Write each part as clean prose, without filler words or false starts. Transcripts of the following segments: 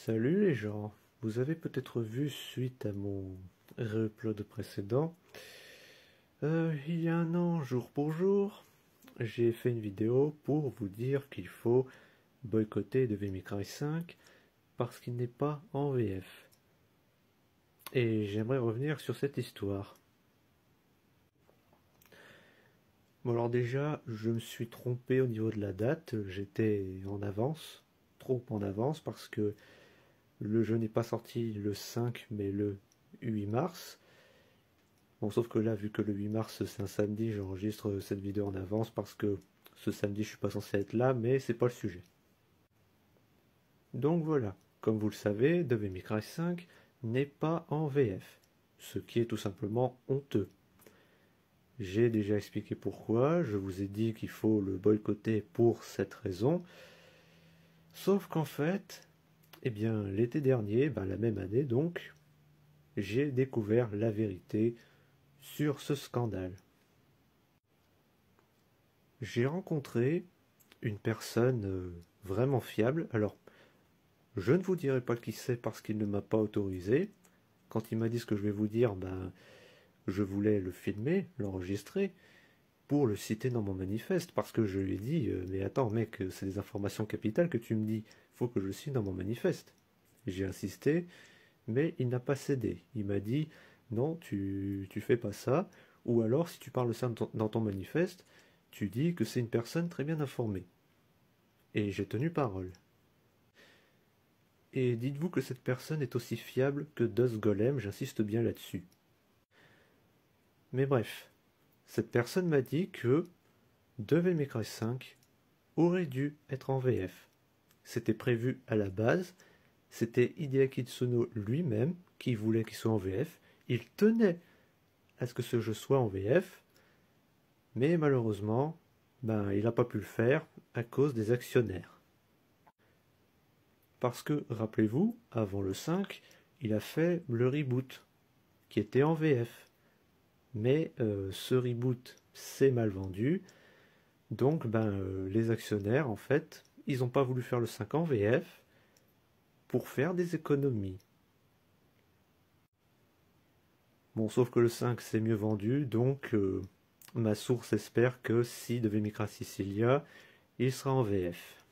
Salut les gens, vous avez peut-être vu suite à mon re-upload précédent, il y a un an, jour pour jour, j'ai fait une vidéo pour vous dire qu'il faut boycotter Devil May Cry 5 parce qu'il n'est pas en VF. Et j'aimerais revenir sur cette histoire. Bon alors déjà, je me suis trompé au niveau de la date, j'étais en avance, trop en avance parce que le jeu n'est pas sorti le 5 mais le 8 mars. Bon, sauf que là, vu que le 8 mars c'est un samedi, j'enregistre cette vidéo en avance parce que ce samedi je suis pas censé être là, mais c'est pas le sujet. Donc voilà, comme vous le savez, Devil May Cry 5 n'est pas en VF, ce qui est tout simplement honteux. J'ai déjà expliqué pourquoi, je vous ai dit qu'il faut le boycotter pour cette raison, sauf qu'en fait, eh bien l'été dernier, la même année donc, j'ai découvert la vérité sur ce scandale. J'ai rencontré une personne vraiment fiable. Alors, je ne vous dirai pas qui c'est parce qu'il ne m'a pas autorisé. Quand il m'a dit ce que je vais vous dire, je voulais le filmer, l'enregistrer, pour le citer dans mon manifeste, parce que je lui ai dit, mais attends mec, c'est des informations capitales que tu me dis, faut que je le cite dans mon manifeste. J'ai insisté, mais il n'a pas cédé. Il m'a dit, non, tu fais pas ça, ou alors si tu parles ça dans ton manifeste, tu dis que c'est une personne très bien informée. Et j'ai tenu parole. Et dites-vous que cette personne est aussi fiable que Dust Golem, j'insiste bien là-dessus. Mais bref, cette personne m'a dit que Devil May Cry 5 aurait dû être en VF. C'était prévu à la base, c'était Hideaki Tsuno lui-même qui voulait qu'il soit en VF, il tenait à ce que ce jeu soit en VF, mais malheureusement, il n'a pas pu le faire à cause des actionnaires. Parce que, rappelez-vous, avant le 5, il a fait le reboot, qui était en VF. Mais ce reboot s'est mal vendu, donc les actionnaires, en fait, ils n'ont pas voulu faire le 5 en VF pour faire des économies. Bon, sauf que le 5 s'est mieux vendu, donc ma source espère que si Devil May Cry Sicilia, il sera en VF.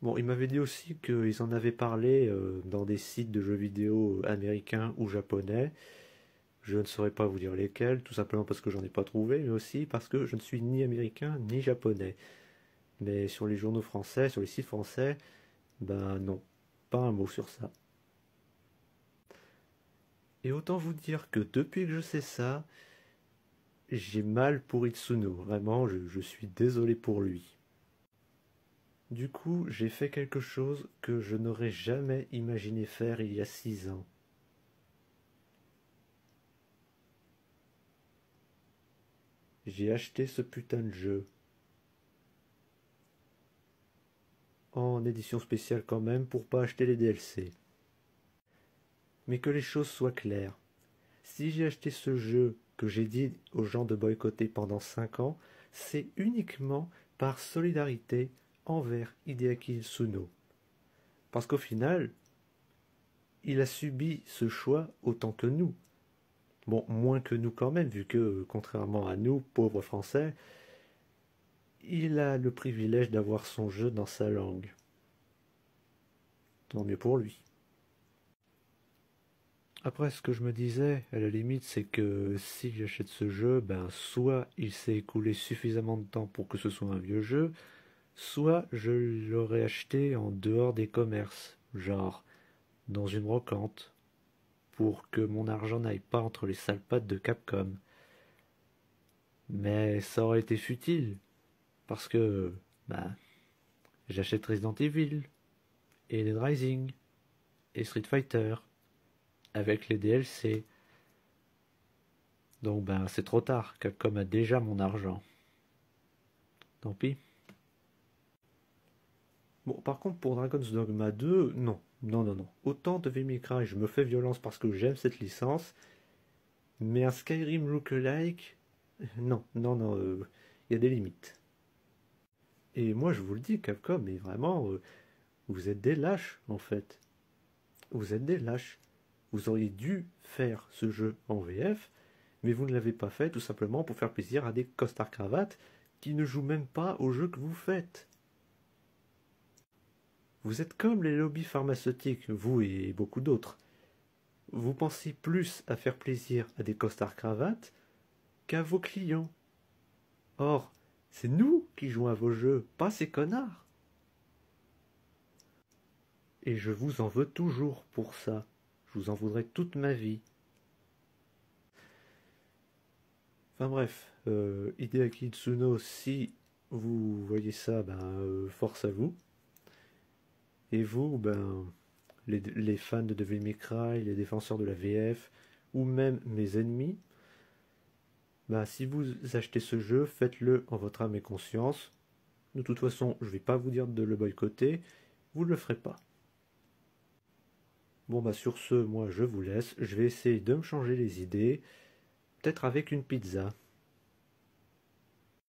Bon, il m'avait dit aussi qu'ils en avaient parlé dans des sites de jeux vidéo américains ou japonais. Je ne saurais pas vous dire lesquels, tout simplement parce que j'en ai pas trouvé, mais aussi parce que je ne suis ni américain ni japonais. Mais sur les journaux français, sur les sites français, non, pas un mot sur ça. Et autant vous dire que depuis que je sais ça, j'ai mal pour Itsuno, vraiment, je suis désolé pour lui. Du coup, j'ai fait quelque chose que je n'aurais jamais imaginé faire il y a 6 ans. J'ai acheté ce putain de jeu. En édition spéciale quand même, pour pas acheter les DLC. Mais que les choses soient claires. Si j'ai acheté ce jeu que j'ai dit aux gens de boycotter pendant 5 ans, c'est uniquement par solidarité envers Hideaki Tsuno. Parce qu'au final, il a subi ce choix autant que nous. Bon, moins que nous quand même, vu que, contrairement à nous, pauvres Français, il a le privilège d'avoir son jeu dans sa langue. Tant mieux pour lui. Après, ce que je me disais, à la limite, c'est que si j'achète ce jeu, soit il s'est écoulé suffisamment de temps pour que ce soit un vieux jeu, soit je l'aurais acheté en dehors des commerces, genre dans une brocante, pour que mon argent n'aille pas entre les sales pattes de Capcom. Mais ça aurait été futile, parce que, j'achète Resident Evil, et Dead Rising, et Street Fighter, avec les DLC. Donc c'est trop tard, Capcom a déjà mon argent. Tant pis. Bon, par contre, pour Dragon's Dogma 2, non. Non, non, non. Autant Devil May Cry, je me fais violence parce que j'aime cette licence, mais un Skyrim lookalike, non, non, non, y a des limites. Et moi, je vous le dis, Capcom est vraiment Vous êtes des lâches, en fait. Vous êtes des lâches. Vous auriez dû faire ce jeu en VF, mais vous ne l'avez pas fait tout simplement pour faire plaisir à des costards-cravates qui ne jouent même pas au jeu que vous faites. Vous êtes comme les lobbies pharmaceutiques, vous et beaucoup d'autres. Vous pensez plus à faire plaisir à des costards-cravates qu'à vos clients. Or, c'est nous qui jouons à vos jeux, pas ces connards. Et je vous en veux toujours pour ça. Je vous en voudrais toute ma vie. Enfin bref, Hideaki Itsuno, si vous voyez ça, force à vous. Et vous, les fans de Devil May Cry, les défenseurs de la VF, ou même mes ennemis, si vous achetez ce jeu, faites-le en votre âme et conscience. De toute façon, je vais pas vous dire de le boycotter, vous ne le ferez pas. Bon sur ce, moi je vous laisse, je vais essayer de me changer les idées, peut-être avec une pizza.